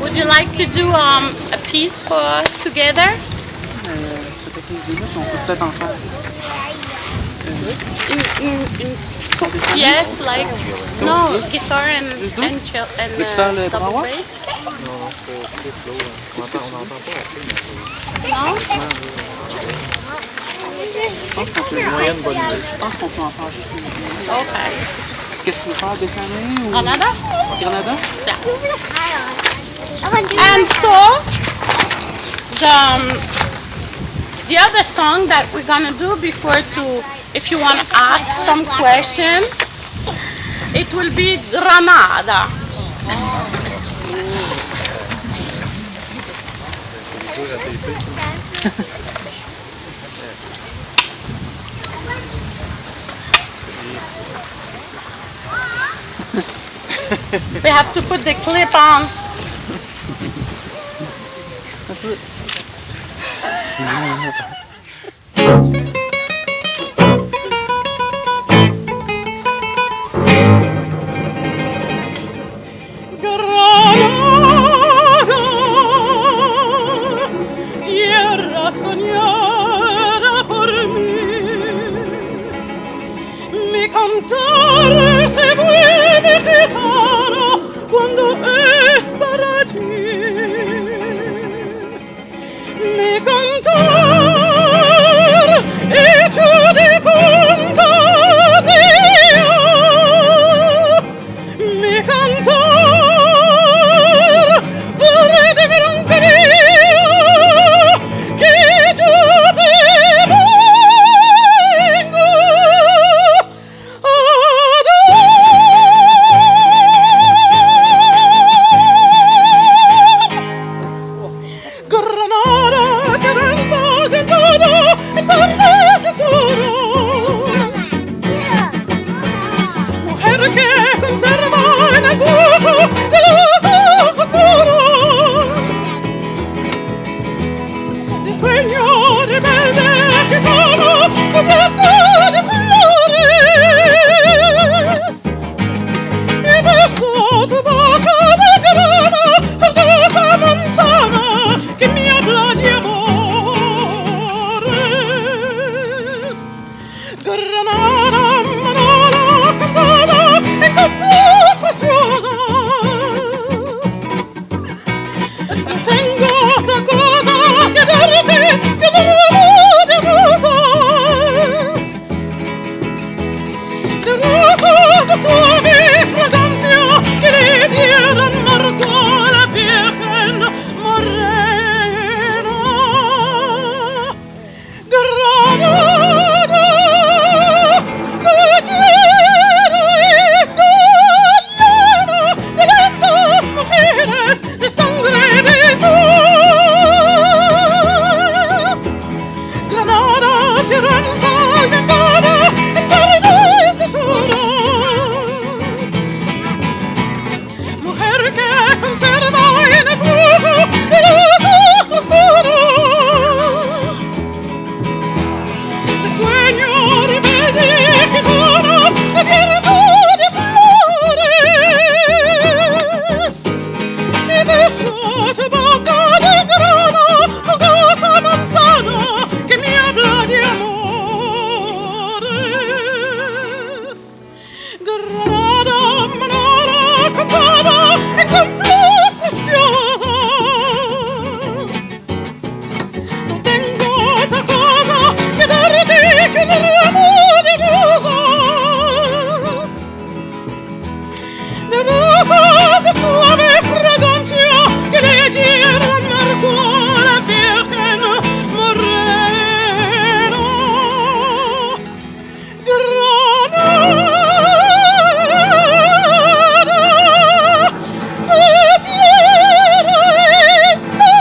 Would you like to do a piece for together? Ça fait 15 minutes, on peut peut-être en faire. Yes, like no guitar and double bras? bass. Non, c'est trop slow. On n'entend pas assez. No. Je pense qu'on peut Moyenne bonne idée. Je pense qu'on peut en faire juste une. Okay. Qu'est-ce que tu veux faire, décaler ou Granada? Granada? Yeah. I want to do And so the other song that we're gonna do before to, if you want to ask some question, it will be Granada. We have to put the clip on. That's it. Granada, tierra soñada por mí, mi cantar se vuelve gitano cuando es para ti. Mi cantar hecho de fantasía, mi cantar de melancolía, que yo te vengo a dar. Granada, que danza de todo, tardes de todo. Mujer que conserva en el bujo de los ojos puros de sueño rebelde gitano cubierto de flores, y beso tu boca de grana, ardeza manzana que me habla de amores. Granada, Manala, cantada en campos preciosas. No tengo otra cosa que darte que un ramo de rosas de suave fragancia que le dieran marco a la Virgen morena. Granada, tu tierra está llena de lindas mujeres de sangre de sol. Granada, tierra ensangrentada en tardes de toros. Mujer que conserva en el brujo de los ojos puros de sueño rebelde gitano cubierto de flores, y beso tu boca de grana, jugosa manzana que me habla de amores. Granada, Manala, cantada en campos preciosos. No tengo otra cosa que darte que un ramo de rosas de suave fragancia que le dieran marco a la Virgen morena. Granada, tu tierra está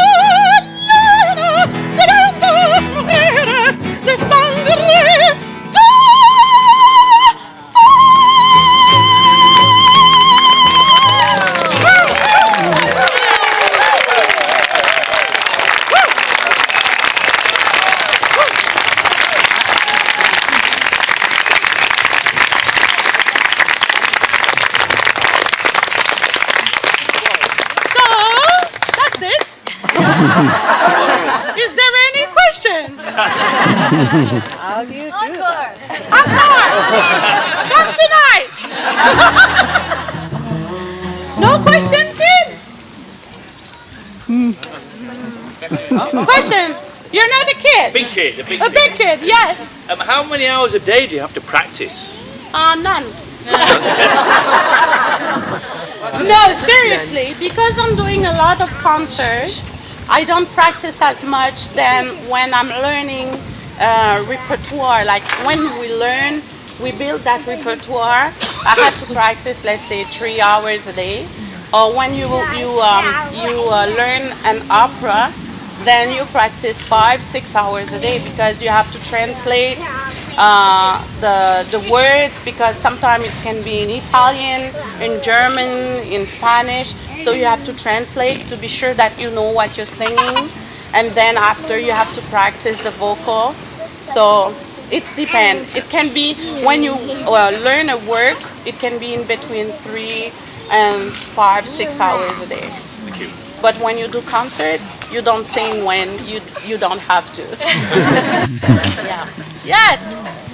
llena de lindas mujeres de sangre de sol. Is there any question? Encore. Come tonight. No question, kids? Question. You're not a kid. Big kid, a big A kid. big kid, yes. How many hours a day do you have to practice? None. No, seriously, because I'm doing a lot of concerts, I don't practice as much than when I'm learning repertoire. Like when we learn, we build that repertoire. I had to practice, let's say, 3 hours a day. Or when you learn an opera, then you practice 5-6 hours a day because you have to translate the words, because sometimes it can be in Italian, in German, in Spanish. So you have to translate to be sure that you know what you're singing. And then after you have to practice the vocal. So it depends. It can be when you learn a work, it can be in between 3 and 5-6 hours a day. Thank you. But when you do concert, you don't sing when you don't have to. Yeah. Yes.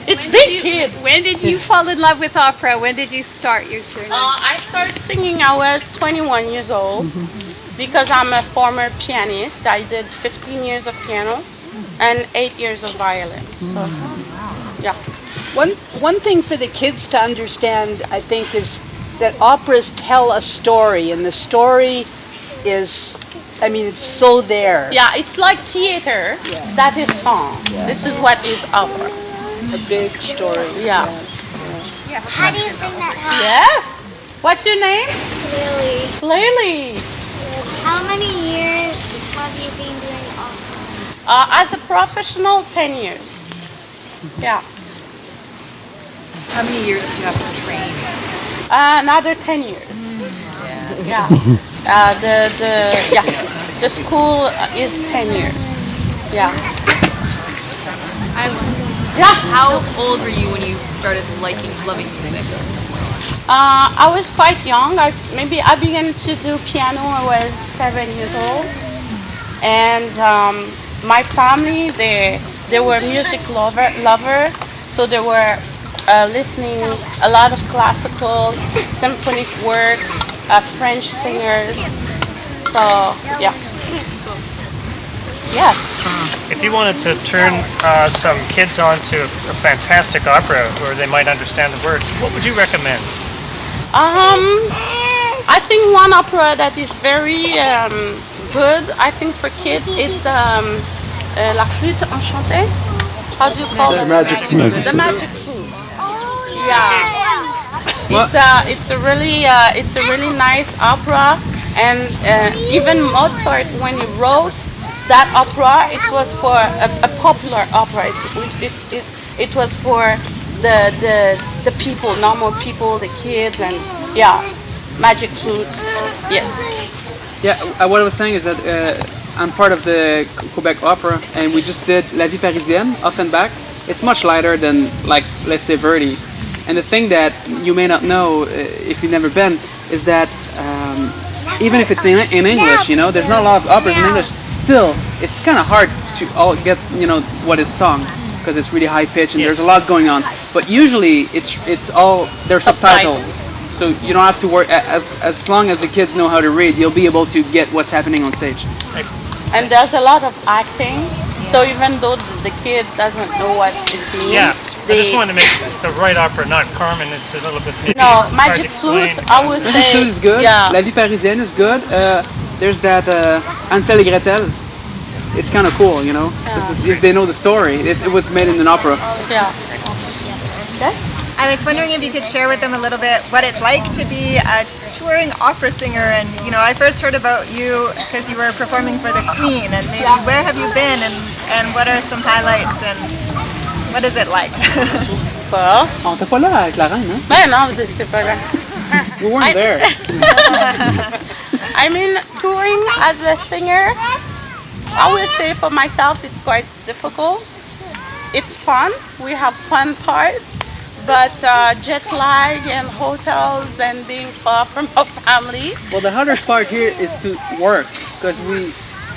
It's big kids. When did you fall in love with opera? When did you start your journey? I started singing. I was 21 years old because I'm a former pianist. I did 15 years of piano and 8 years of violin. So, yeah. One thing for the kids to understand, I think, is that operas tell a story, and the story is, I mean, it's so there. Yeah, it's like theater. That is song. This is what is opera. A big story. Yeah. How do you sing that song? Yes. What's your name? Lily. Lily. How many years have you been doing opera? As a professional, 10 years. Yeah. How many years did you have to train? Another 10 years. Yeah. The school is 10 years. Yeah. Yeah. How old were you when you started loving music? I was quite young. Maybe I began to do piano. I was 7 years old, and my family they were music lover, so they were listening a lot of classical, symphonic work, French singers. So yeah. Yes. If you wanted to turn some kids on to a fantastic opera where they might understand the words, what would you recommend? I think one opera that is very good, I think for kids, is La Flûte Enchantée. How do you call it? The magic flute. The magic flute. Yeah. It's a really nice opera, and even Mozart, when he wrote that opera, it was for a popular opera. It was for the people, normal people, the kids, and yeah, magic flute. Yes. Yeah, what I was saying is that I'm part of the Quebec Opera, and we just did La Vie Parisienne, Offenbach. It's much lighter than, like, let's say Verdi. And the thing that you may not know if you've never been is that even if it's in English, you know, there's not a lot of operas in English. Still, it's kind of hard to all get, you know, what is sung, because it's really high pitch and there's a lot going on. But usually it's all there's subtitles, so you don't have to worry. As long as the kids know how to read, you'll be able to get what's happening on stage. And there's a lot of acting, so even though the kid doesn't know what it means, Yeah, I just wanted to make the right opera, not Carmen. It's a little bit maybe no, hard to magic explain. flute, I would Magic say, Flute is good. yeah. La Vie Parisienne is good. There's that Hansel et Gretel. It's kind of cool, you know. If they know the story, it was made in an opera. Yeah. Okay. I was wondering if you could share with them a little bit what it's like to be a touring opera singer. And, you know, I first heard about you because you were performing for the Queen. And maybe where have you been and what are some highlights and what is it like? Well, On était pas là avec la reine, hein? ben non, vous étiez pas là. We weren't there. I mean, touring as a singer, I will say for myself, it's quite difficult. It's fun. We have fun part, but jet lag and hotels and being far from our family. Well, the hardest part here is to work, because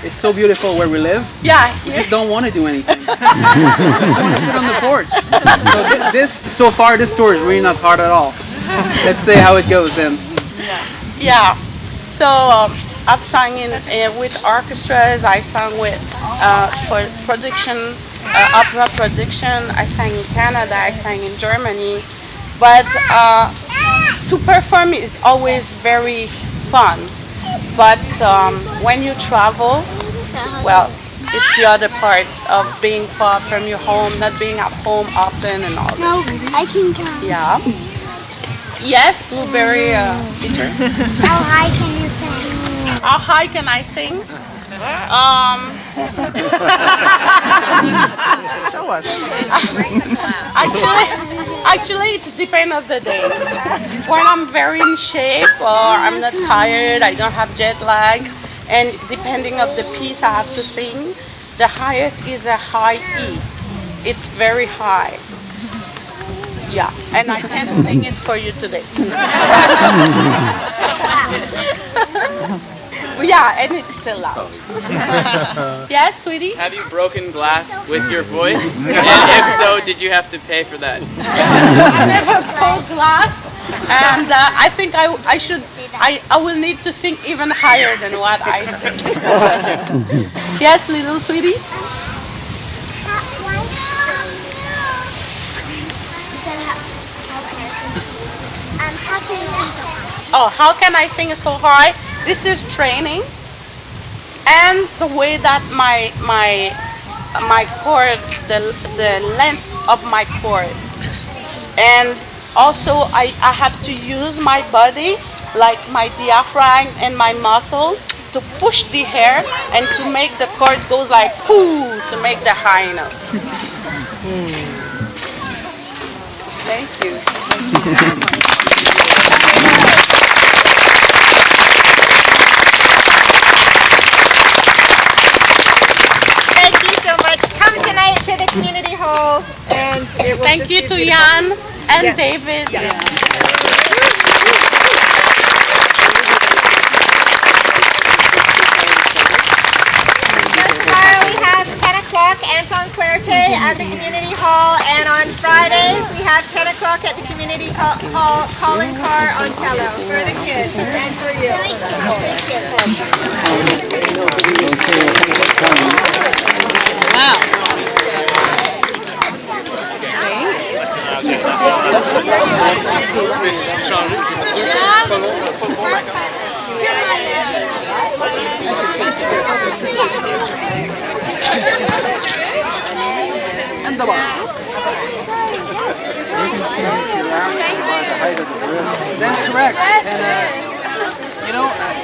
It's so beautiful where we live. Yeah, We here. just don't want to do anything. We just want to sit on the porch. So so far, this tour is really not hard at all. Let's see how it goes then. Yeah. So I've sung in with orchestras. I sang with for production, opera production. I sang in Canada. I sang in Germany. But to perform is always very fun. But when you travel, well, it's the other part of being far from your home, not being at home often and all that. No, I can count. Yeah. Yes, blueberry eater. How high can you sing? How high can I sing? Show us. Actually, it's depend of the days. When I'm very in shape or I'm not tired, I don't have jet lag, and depending of the piece I have to sing, the highest is a high E. It's very high. Yeah, and I can't sing it for you today. Yeah, and it's still loud. Yes, sweetie? Have you broken glass with your voice? And if so, did you have to pay for that? I never broke glass, and I think I should. I will need to sing even higher than what I sing. Yes, little sweetie. How can you sing? Oh, how can I sing so high? This is training, and the way that my cord, the length of my cord, and also I have to use my body, like my diaphragm and my muscle, to push the air and to make the cord goes like poo to make the high notes. Thank you. Thank you so much. Come tonight to the community hall, and it will Thank just you be to beautiful. Jan and Yeah. David. Tomorrow we have 10 o'clock Anton Querte at the community hall, and on Friday we have 10 o'clock at the community hall Colin Carr on cello for the kids and for you. And the bar. That's correct. And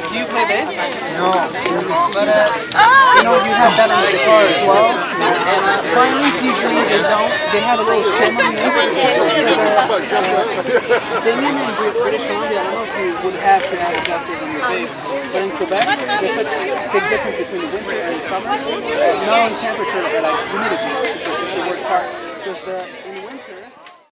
do you play bass? No. But you have that on the guitar as well. Violins usually they have a little shim on this. Being in British Columbia, I don't know if you would have to have adjusters on your bass. But in Quebec, there's such a big difference between winter and summer. No in temperature, but like humidity, which is the worst part. Because